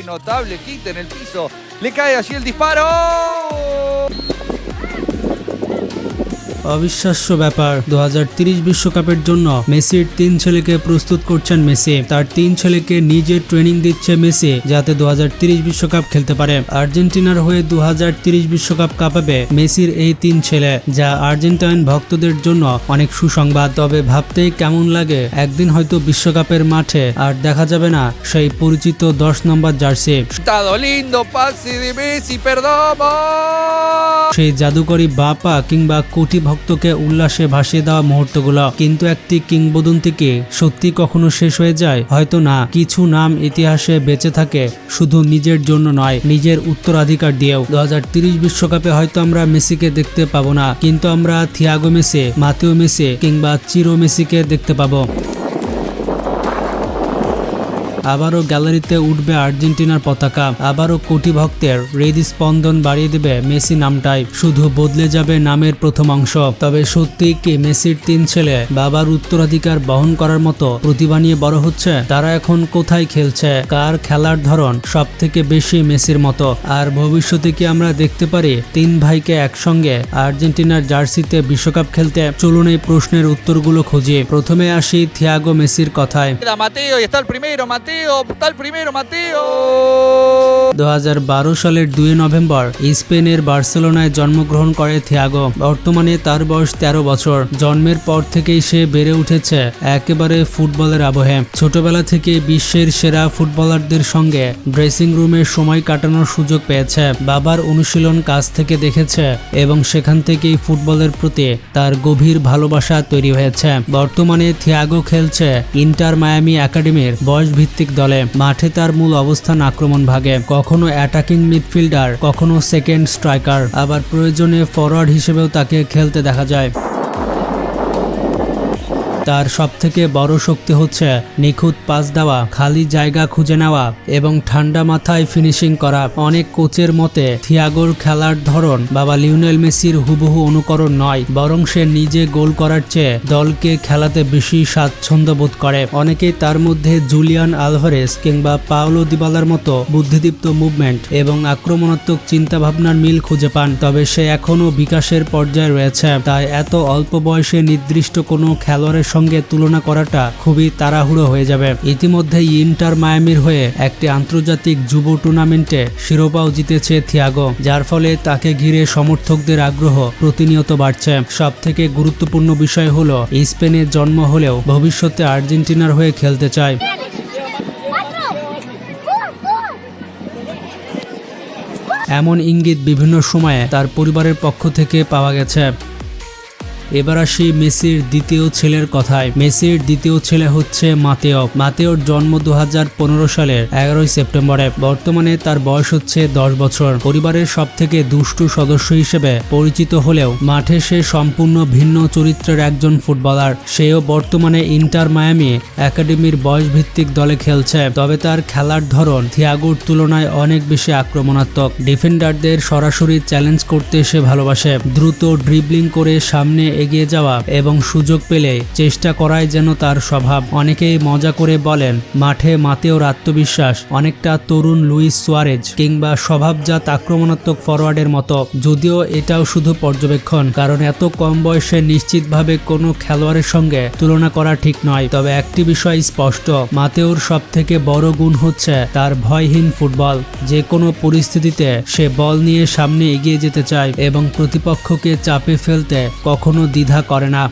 notable quita en el piso. Le cae allí el disparo. অবিশ্বাস্য ব্যাপার 2030 বিশ্বকাপের জন্য মেসির 3 ছেলেকে প্রস্তুত করছেন মেসি। তার 3 ছেলেকে নিজে ট্রেনিং দিচ্ছে মেসি যাতে 2030 বিশ্বকাপ খেলতে পারে। আর্জেন্টিনার হয়ে 2030 বিশ্বকাপ কাঁপাবে মেসির এই 3 ছেলে, যা আর্জেন্টাইন ভক্তদের জন্য অনেক সুসংবাদ। তবে ভাবতেই কেমন লাগে, একদিন হয়তো বিশ্বকাপের মাঠে আর দেখা যাবে না সেই পরিচিত 10 নম্বর jersey, Estado lindo, pase de Messi, perdón. সেই জাদুকরী বাপা কিংবা কোটি ভক্তকে উল্লাসে ভাসিয়ে দেওয়া মুহূর্তগুলো। কিন্তু একটি কিংবদন্তি কি সত্যি কখনো শেষ হয়ে যায়? হয়তো না। কিছু নাম ইতিহাসে বেঁচে থাকে শুধু নিজের জন্য নয়, নিজের উত্তরাধিকার দিয়েও। 2030 বিশ্বকাপে হয়তো আমরা মেসিকে দেখতে পাবো না, কিন্তু আমরা থিয়াগো মেসি, মাতেও মেসি কিংবা চিরো মেসিকে দেখতে পাবো। আবারও গ্যালারিতে উঠবে আর্জেন্টিনার পতাকা, আবারও কোটি ভক্তের হৃদস্পন্দন বাড়িয়ে দেবে মেসি নামটাই, শুধু বদলে যাবে নামের প্রথম অংশ। তবে সত্যি কি মেসির 3 ছেলে বাবার উত্তরাধিকার বহন করার মতো প্রতিভা নিয়ে বড় হচ্ছে? তারা এখন কোথায় খেলছে? কার খেলার ধরন সব থেকে বেশি মেসির মতো? আর ভবিষ্যতে কি আমরা দেখতে পারি 3 ভাইকে একসঙ্গে আর্জেন্টিনার জার্সিতে বিশ্বকাপ খেলতে? চলুন এই প্রশ্নের উত্তরগুলো খুঁজি। প্রথমে আসি থিয়াগো মেসির কথায়। Queda Mateo y está el primero, Mateo. Está el primero, Mateo. 2012 সালের 2 নভেম্বর স্পেনের বার্সেলোনায় জন্মগ্রহণ করে থিয়াগো। বর্তমানে তার বয়স 13 বছর। জন্মের পর থেকেই সে বেড়ে উঠেছে একেবারে ফুটবলের আবহে। ছোটবেলা থেকে বিশ্বের সেরা ফুটবলারদের সঙ্গে ড্রেসিং রুমে সময় কাটানোর সুযোগ পেয়েছে। বাবার অনুশীলন কাছ থেকে দেখেছে এবং সেখান থেকেই ফুটবলের প্রতি তার গভীর ভালোবাসা তৈরি হয়েছে। বর্তমানে থিয়াগো খেলছে ইন্টার মায়ামি একাডেমির বয়সভিত্তিক দলে। মাঠে তার মূল অবস্থান আক্রমণ ভাগে, কখনো অ্যাটাকিং মিডফিল্ডার, কখনো সেকেন্ড স্ট্রাইকার, আবার প্রয়োজনে ফরওয়ার্ড হিসেবেও তাকে খেলতে দেখা যায়। তার সবথেকে বড় শক্তি হচ্ছে নিখুঁত পাস দেওয়া, খালি জায়গা খুঁজে নেওয়া এবং ঠান্ডা মাথায় ফিনিশিং করা। অনেক কোচের মতে থিয়াগোর খেলার ধরন বাবা লিওনেল মেসির হুবহু অনুকরণ নয়, বরং সে নিজে গোল করার চেয়ে দলকে খেলাতে বেশি স্বাচ্ছন্দ্য বোধ করে। অনেকেই তার মধ্যে জুলিয়ান আলভারেজ কিংবা পাওলো দিবালার মতো বুদ্ধিদীপ্ত মুভমেন্ট এবং আক্রমণাত্মক চিন্তাভাবনার মিল খুঁজে পান। তবে সে এখনও বিকাশের পর্যায়ে রয়েছে, তাই এত অল্প বয়সে নির্দিষ্ট কোনো খেলোয়াড়ের সঙ্গে তুলনা করাটা খুবই তাড়াহুড়ো হয়ে যাবে। ইতিমধ্যে ইন্টার মায়ামির হয়ে একটি আন্তর্জাতিক যুব টুর্নামেন্টে শিরোপাও জিতেছে থিয়াগো, যার ফলে তাকে ঘিরে সমর্থকদের আগ্রহ প্রতিনিয়ত বাড়ছে। সবথেকে গুরুত্বপূর্ণ বিষয় হলো স্পেনের জন্ম হলেও ভবিষ্যতে আর্জেন্টিনার হয়ে খেলতে চায়। এমন ইঙ্গিত বিভিন্ন সময়ে তার পরিবারের পক্ষ থেকে পাওয়া গেছে। এবার আসি মেসির দ্বিতীয় ছেলের কথায়। মেসির দ্বিতীয় ছেলে হচ্ছে মাতেও। মাতেওর জন্ম 2015 সালের 11 সেপ্টেম্বরে। বর্তমানে তার বয়স হচ্ছে 10 বছর। পরিবারের সবথেকে দুষ্টু সদস্য হিসেবে পরিচিত হলেও মাঠে সে সম্পূর্ণ ভিন্ন চরিত্রের একজন ফুটবলার। সেও বর্তমানে ইন্টার মায়ামি একাডেমির বয়সভিত্তিক দলে খেলছে। তবে তার খেলার ধরন থিয়াগোর তুলনায় অনেক বেশি আক্রমণাত্মক। ডিফেন্ডারদের সরাসরি চ্যালেঞ্জ করতে সে ভালোবাসে। দ্রুত ড্রিবলিং করে সামনে এগিয়ে যাওয়া এবং সুযোগ পেলে চেষ্টা করাই যেন তার স্বভাব। অনেকেই মজা করে বলেন মাঠে মাতেওর আত্মবিশ্বাস অনেকটা তরুণ লুইস সুয়ারেজ কিংবা স্বভাবজাত আক্রমণাত্মক ফরওয়ার্ডের মতো। যদিও এটাও শুধু পর্যবেক্ষণ, কারণ এত কম বয়সে নিশ্চিতভাবে কোনো খেলোয়াড়ের সঙ্গে তুলনা করা ঠিক নয়। তবে একটি বিষয় স্পষ্ট, মাতেওর সব থেকে বড় গুণ হচ্ছে তার ভয়হীন ফুটবল। যে কোনো পরিস্থিতিতে সে বল নিয়ে সামনে এগিয়ে যেতে চায় এবং প্রতিপক্ষকে চাপে ফেলতে কখনো দ্বিধা করে না।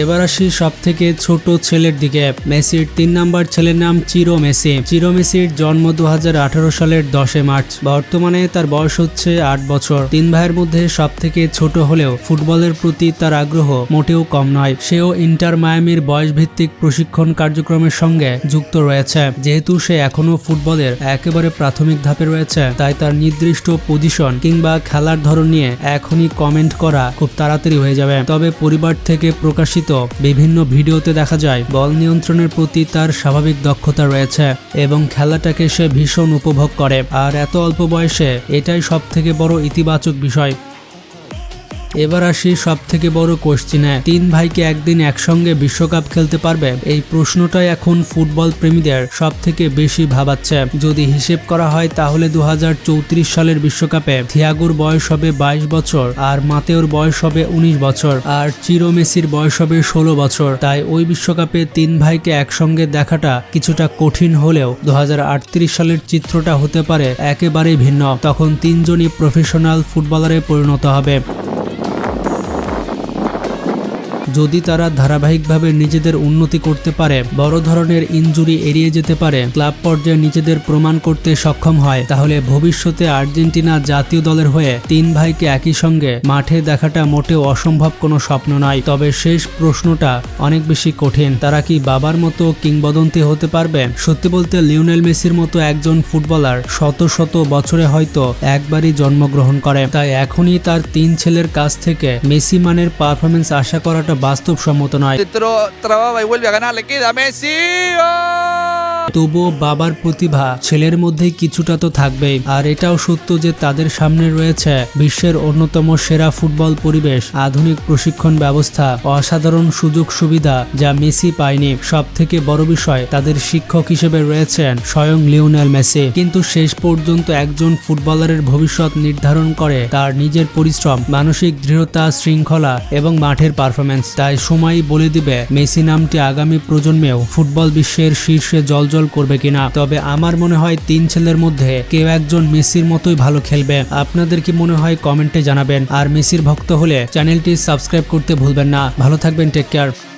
এবার আসি সব থেকে ছোট ছেলের দিকে। মেসির 3 নম্বর ছেলের নাম চিরো মেসি। চিরো মেসির জন্ম 2018 সালের 10 মার্চ। বর্তমানে তার বয়স হচ্ছে 8 বছর। 3 ভাইয়ের মধ্যে সব থেকে ছোট হলেও ফুটবলের প্রতি তার আগ্রহ মোটেও কম নয়। সেও ইন্টার মায়ামির বয়সভিত্তিক প্রশিক্ষণ কার্যক্রমের সঙ্গে যুক্ত রয়েছে। যেহেতু সে এখনো ফুটবলের একেবারে প্রাথমিক ধাপে রয়েছে, তাই তার নির্দিষ্ট পজিশন কিংবা খেলার ধরন নিয়ে এখনই কমেন্ট করা খুব তাড়াতাড়ি হয়ে যাবে। তবে পরিবার থেকে প্রকাশিত বিভিন্ন ভিডিওতে দেখা যায় বল নিয়ন্ত্রণের প্রতি তার স্বাভাবিক দক্ষতা রয়েছে এবং খেলাটাকে সে ভীষণ উপভোগ করে। আর এত অল্প বয়সে এটাই সব থেকে বড় ইতিবাচক বিষয়। এবার আসি সব থেকে বড় কোশ্চেনে, তিন ভাইকে একদিন একসঙ্গে বিশ্বকাপ খেলতে পারবে? এই প্রশ্নটাই এখন ফুটবল প্রেমীদের সব থেকে বেশি ভাবাচ্ছে। যদি হিসেব করা হয় তাহলে 2034 সালের বিশ্বকাপে থিয়াগোর বয়স হবে 22 বছর, আর মাতেওর বয়স হবে 19 বছর, আর চিরো মেসির বয়স হবে 16 বছর। তাই ওই বিশ্বকাপে তিন ভাইকে একসঙ্গে দেখাটা কিছুটা কঠিন হলেও 2038 সালের চিত্রটা হতে পারে একেবারেই ভিন্ন। তখন তিনজনই প্রফেশনাল ফুটবলারে পরিণত হবে। যদি তারা ধারাবাহিকভাবে নিজেদের উন্নতি করতে পারে, বড় ধরনের ইনজুরি এড়িয়ে যেতে পারে, ক্লাব পর্যায়ে নিজেদের প্রমাণ করতে সক্ষম হয়, তাহলে ভবিষ্যতে আর্জেন্টিনা জাতীয় দলের হয়ে তিন ভাইকে একই সঙ্গে মাঠে দেখাটা মোটেও অসম্ভব কোনো স্বপ্ন নয়। তবে শেষ প্রশ্নটা অনেক বেশি কঠিন, তারা কি বাবার মতো কিংবদন্তি হতে পারবে? সত্যি বলতে লিওনেল মেসির মতো একজন ফুটবলার শত শত বছরে হয়তো একবারই জন্মগ্রহণ করে, তাই এখনই তার তিন ছেলের কাছ থেকে মেসি মানের পারফরমেন্স আশা করাটা বাস্তবসম্মত নয়। Trababa y vuelve a ganar, le queda Messi. তবুও বাবার প্রতিভা ছেলের মধ্যে কিছুটা তো থাকবেই। আর এটাও সত্য যে তাদের সামনে রয়েছে বিশ্বের অন্যতম সেরা ফুটবল পরিবেশ, আধুনিক প্রশিক্ষণ ব্যবস্থা, অসাধারণ সুযোগ সুবিধা যা মেসি পায়নি। সব থেকে বড় বিষয়, তাদের শিক্ষক হিসেবে রয়েছেন স্বয়ং লিওনেল মেসি। কিন্তু শেষ পর্যন্ত একজন ফুটবলারের ভবিষ্যৎ নির্ধারণ করে তার নিজের পরিশ্রম, মানসিক দৃঢ়তা, শৃঙ্খলা এবং মাঠের পারফরমেন্স। তাই সময়ই বলে দিবে মেসি নামটি আগামী প্রজন্মেও ফুটবল বিশ্বের শীর্ষে জলজল করবে কিনা। তবে আমার মনে হয় তিন ছেলের মধ্যে কেউ একজন মেসির মতোই ভালো খেলবে। আপনাদের কি মনে হয় কমেন্টে জানাবেন। আর মেসির ভক্ত হলে চ্যানেলটি সাবস্ক্রাইব করতে ভুলবেন না। ভালো থাকবেন, টেক কেয়ার।